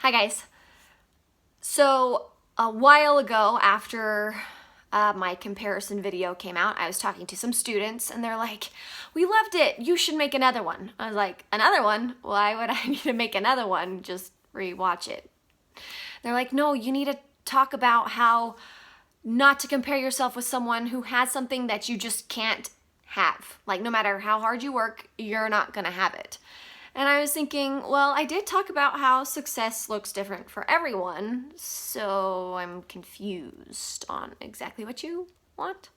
Hi guys. So a while ago, after my comparison video came out, I was talking to some students and they're like, we loved it, you should make another one. I was like, another one? Why would I need to make another one? Just rewatch it. They're like, no, you need to talk about how not to compare yourself with someone who has something that you just can't have. Like, no matter how hard you work, you're not gonna have it. And I was thinking, well, I did talk about how success looks different for everyone, so I'm confused on exactly what you want.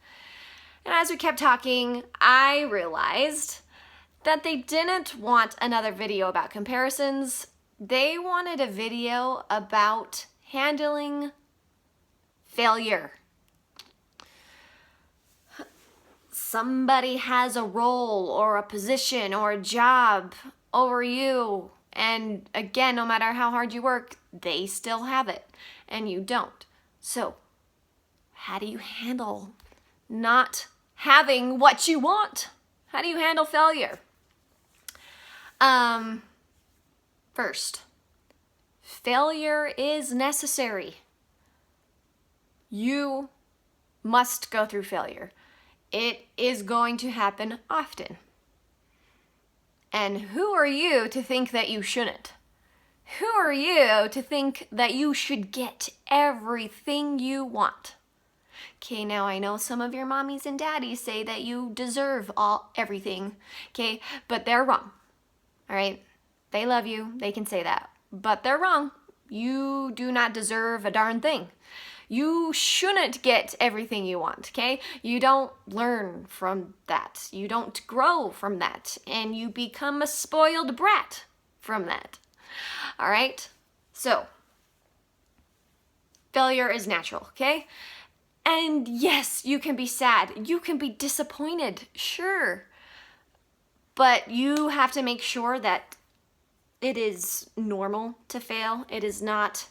And as we kept talking, I realized that they didn't want another video about comparisons. They wanted a video about handling failure. Somebody has a role or a position or a job over you, and again, no matter how hard you work, they still have it and you don't. So how do you handle not having what you want? How do you handle failure? First, failure is necessary. You must go through failure. It is going to happen often. And who are you to think that you shouldn't? Who are you to think that you should get everything you want? Okay, now I know some of your mommies and daddies say that you deserve everything, okay, but they're wrong, all right? They love you, they can say that, but they're wrong. You do not deserve a darn thing. You shouldn't get everything you want, okay? You don't learn from that. You don't grow from that. And you become a spoiled brat from that. All right? So, failure is natural, okay? And yes, you can be sad. You can be disappointed, sure. But you have to make sure that it is normal to fail. It is not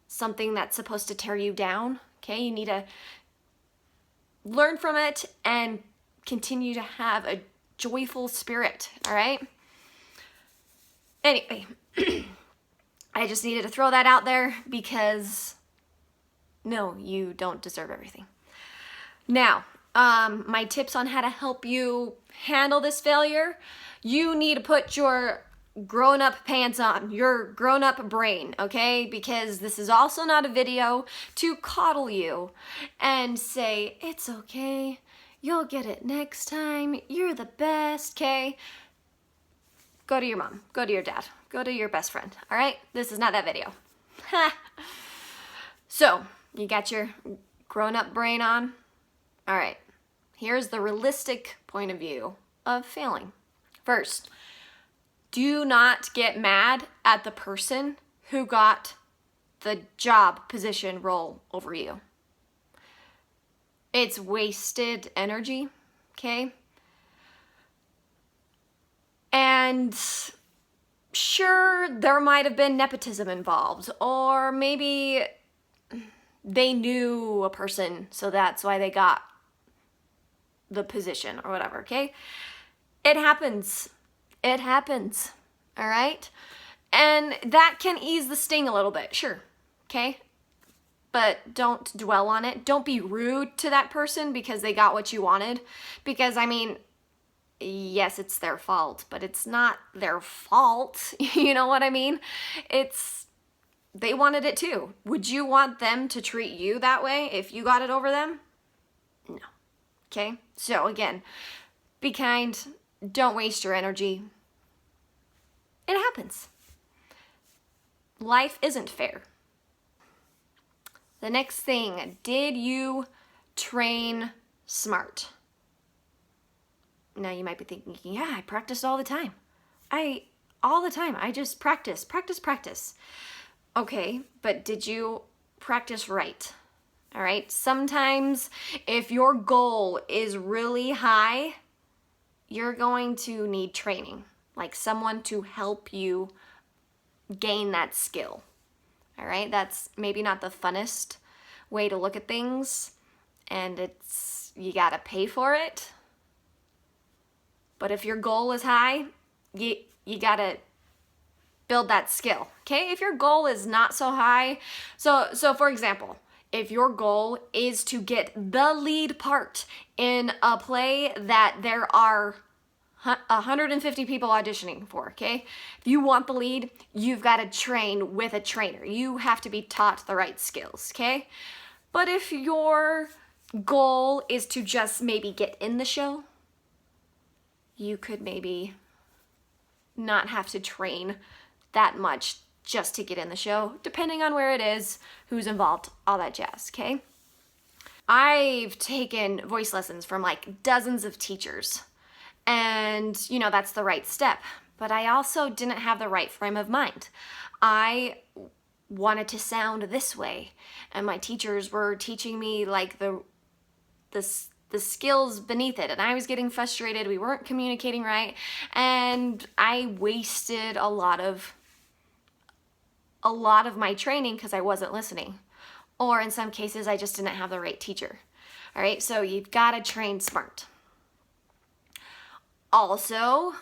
something that's supposed to tear you down, okay? You need to learn from it and continue to have a joyful spirit, all right? Anyway, I just needed to throw that out there because no, you don't deserve everything. Now, my tips on how to help you handle this failure: you need to put your grown-up pants on, your grown-up brain, okay? Because this is also not a video to coddle you and say, it's okay, you'll get it next time, you're the best, okay? Go to your mom, go to your dad, go to your best friend, all right? This is not that video. So, you got your grown-up brain on? All right, here's the realistic point of view of failing. First, do not get mad at the person who got the job, position, role over you. It's wasted energy, okay? And sure, there might have been nepotism involved, or maybe they knew a person, so that's why they got the position or whatever, okay? It happens. It happens, all right? And that can ease the sting a little bit, sure, okay? But don't dwell on it. Don't be rude to that person because they got what you wanted. Because, I mean, yes, it's their fault, but it's not their fault. You know what I mean? They wanted it too. Would you want them to treat you that way if you got it over them? No, okay? So, again, be kind. Don't waste your energy. It happens. Life isn't fair. The next thing, did you train smart? Now you might be thinking, yeah, I practiced all the time. All the time. I just practice. Okay, but did you practice right? All right, sometimes if your goal is really high, you're going to need training, like someone to help you gain that skill. All right, that's maybe not the funnest way to look at things, and you gotta pay for it. But if your goal is high, you gotta build that skill, okay? If your goal is not so high, so for example, if your goal is to get the lead part in a play that there are 150 people auditioning for, okay? If you want the lead, you've got to train with a trainer. You have to be taught the right skills, okay? But if your goal is to just maybe get in the show, you could maybe not have to train that much just to get in the show, depending on where it is, who's involved, all that jazz, okay? I've taken voice lessons from like dozens of teachers, and you know, that's the right step. But I also didn't have the right frame of mind. I wanted to sound this way, and my teachers were teaching me like the skills beneath it, and I was getting frustrated. We weren't communicating right, and I wasted a lot of my training because I wasn't listening, or in some cases I just didn't have the right teacher. All right, so you've got to train smart. Also,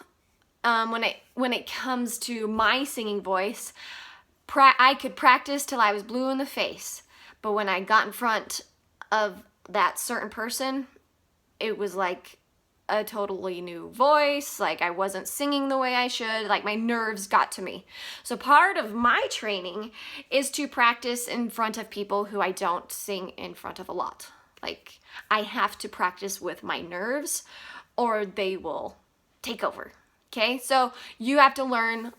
when it comes to my singing voice, I could practice till I was blue in the face, but when I got in front of that certain person, it was like a totally new voice. Like I wasn't singing the way I should. Like my nerves got to me. So part of my training is to practice in front of people who I don't sing in front of a lot. Like I have to practice with my nerves or they will take over. Okay, so you have to learn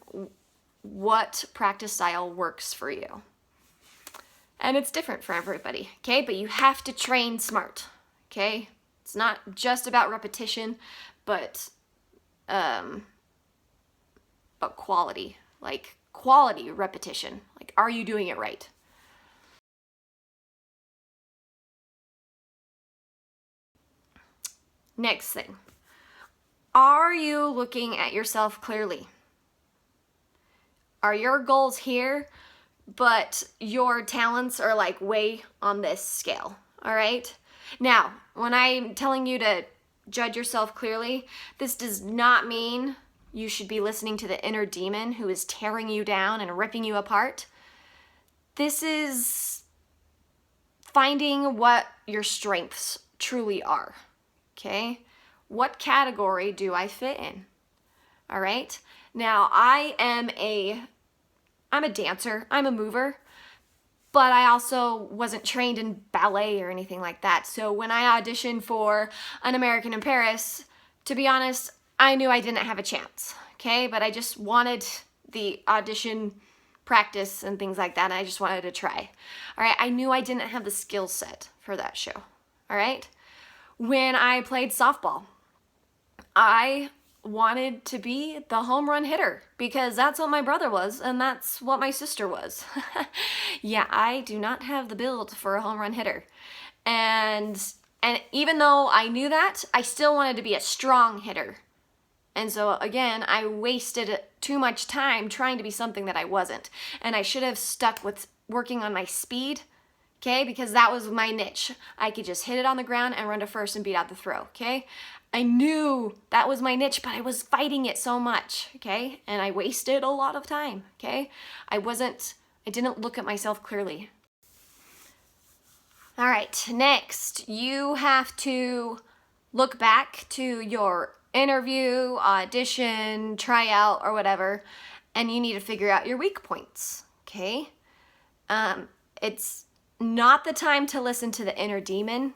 what practice style works for you. And it's different for everybody, okay? But you have to train smart, okay? It's not just about repetition, but quality, like quality repetition. Like, are you doing it right? Next thing, are you looking at yourself clearly? Are your goals here, but your talents are like way on this scale, all right? Now, when I'm telling you to judge yourself clearly, this does not mean you should be listening to the inner demon who is tearing you down and ripping you apart. This is finding what your strengths truly are, okay? What category do I fit in? All right? Now, I'm a dancer, I'm a mover, but I also wasn't trained in ballet or anything like that. So when I auditioned for An American in Paris, to be honest, I knew I didn't have a chance, okay? But I just wanted the audition practice and things like that, and I just wanted to try. All right, I knew I didn't have the skill set for that show, all right? When I played softball, I wanted to be the home run hitter because that's what my brother was and that's what my sister was. Yeah, I do not have the build for a home run hitter. And even though I knew that, I still wanted to be a strong hitter. And so again, I wasted too much time trying to be something that I wasn't. And I should have stuck with working on my speed, okay? Because that was my niche. I could just hit it on the ground and run to first and beat out the throw, okay? I knew that was my niche, but I was fighting it so much, okay? And I wasted a lot of time, okay? I didn't look at myself clearly. All right, next, you have to look back to your interview, audition, tryout, or whatever, and you need to figure out your weak points, okay? It's not the time to listen to the inner demon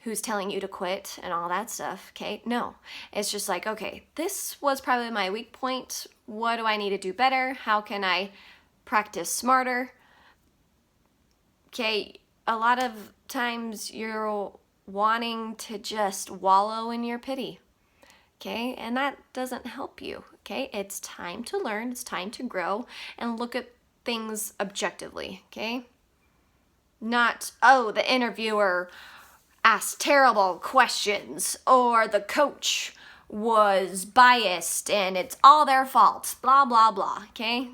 who's telling you to quit and all that stuff, okay? No, it's just like, okay, this was probably my weak point. What do I need to do better? How can I practice smarter? Okay, a lot of times you're wanting to just wallow in your pity, okay? And that doesn't help you, okay? It's time to learn, it's time to grow and look at things objectively, okay? Not, oh, the interviewer asked terrible questions, or the coach was biased and it's all their fault, blah, blah, blah, okay?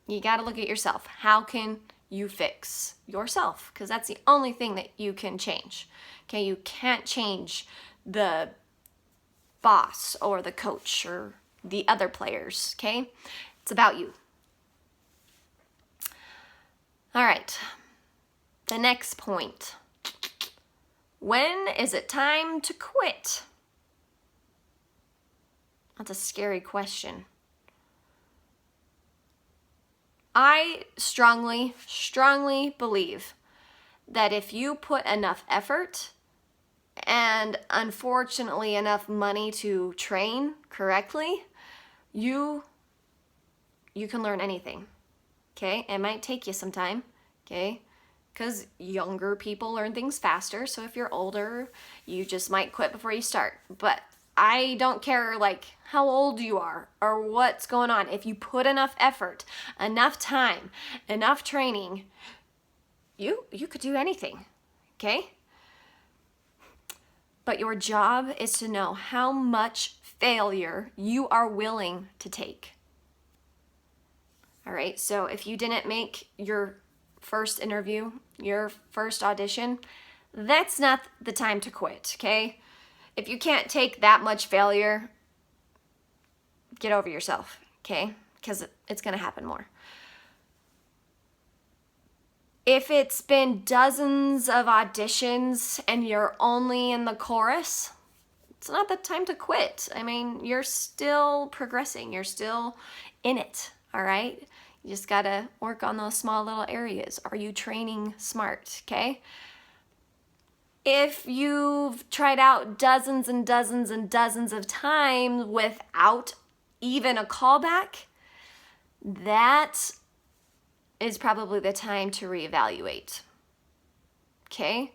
You gotta look at yourself. How can you fix yourself? Because that's the only thing that you can change, okay? You can't change the boss or the coach or the other players, okay? It's about you, right, the next point. When is it time to quit? That's a scary question. I strongly, strongly believe that if you put enough effort and unfortunately enough money to train correctly, you can learn anything. Okay? It might take you some time. Okay? Because younger people learn things faster. So if you're older, you just might quit before you start. But I don't care like how old you are or what's going on. If you put enough effort, enough time, enough training, you could do anything. Okay? But your job is to know how much failure you are willing to take. All right? So if you didn't make your first interview, your first audition, that's not the time to quit, okay? If you can't take that much failure, get over yourself, okay? Because it's going to happen more. If it's been dozens of auditions and you're only in the chorus, it's not the time to quit. I mean, you're still progressing. You're still in it, all right? You just got to work on those small little areas. Are you training smart, okay? If you've tried out dozens and dozens and dozens of times without even a callback, that is probably the time to reevaluate, okay?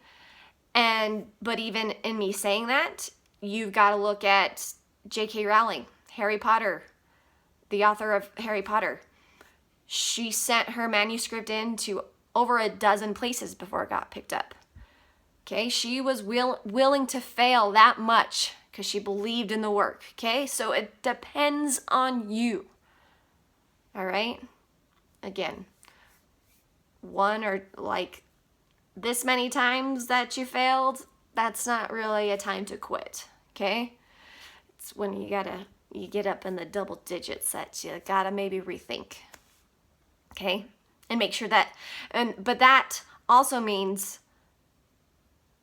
But even in me saying that, you've got to look at J.K. Rowling, Harry Potter, the author of Harry Potter. She sent her manuscript in to over a dozen places before it got picked up. Okay, she was willing to fail that much because she believed in the work. Okay, so it depends on you. All right? Again, one or like this many times that you failed, that's not really a time to quit. Okay? It's when you get up in the double digits that you gotta maybe rethink. Okay? And make sure that, but that also means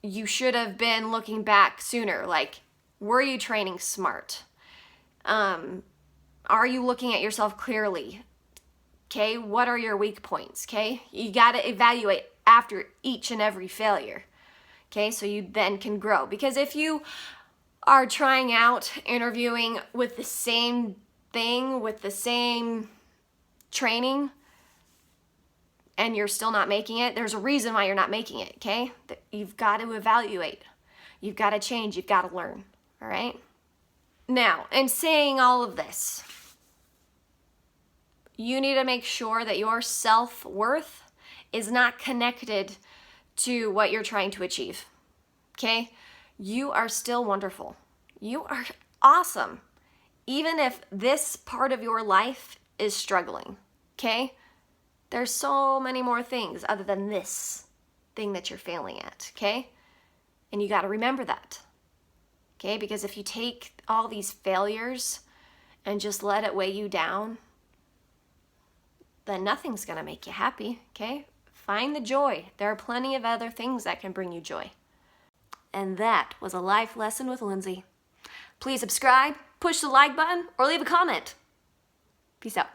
you should have been looking back sooner. Like, were you training smart? Are you looking at yourself clearly? Okay, what are your weak points? Okay, you got to evaluate after each and every failure. Okay, so you then can grow. Because if you are trying out interviewing with the same thing, with the same training, and you're still not making it, there's a reason why you're not making it, okay? You've got to evaluate. You've got to change. You've got to learn, all right? Now, in saying all of this, you need to make sure that your self-worth is not connected to what you're trying to achieve, okay? You are still wonderful. You are awesome, even if this part of your life is struggling, okay? There's so many more things other than this thing that you're failing at, okay? And you got to remember that, okay? Because if you take all these failures and just let it weigh you down, then nothing's going to make you happy, okay? Find the joy. There are plenty of other things that can bring you joy. And that was a life lesson with Lindsey. Please subscribe, push the like button, or leave a comment. Peace out.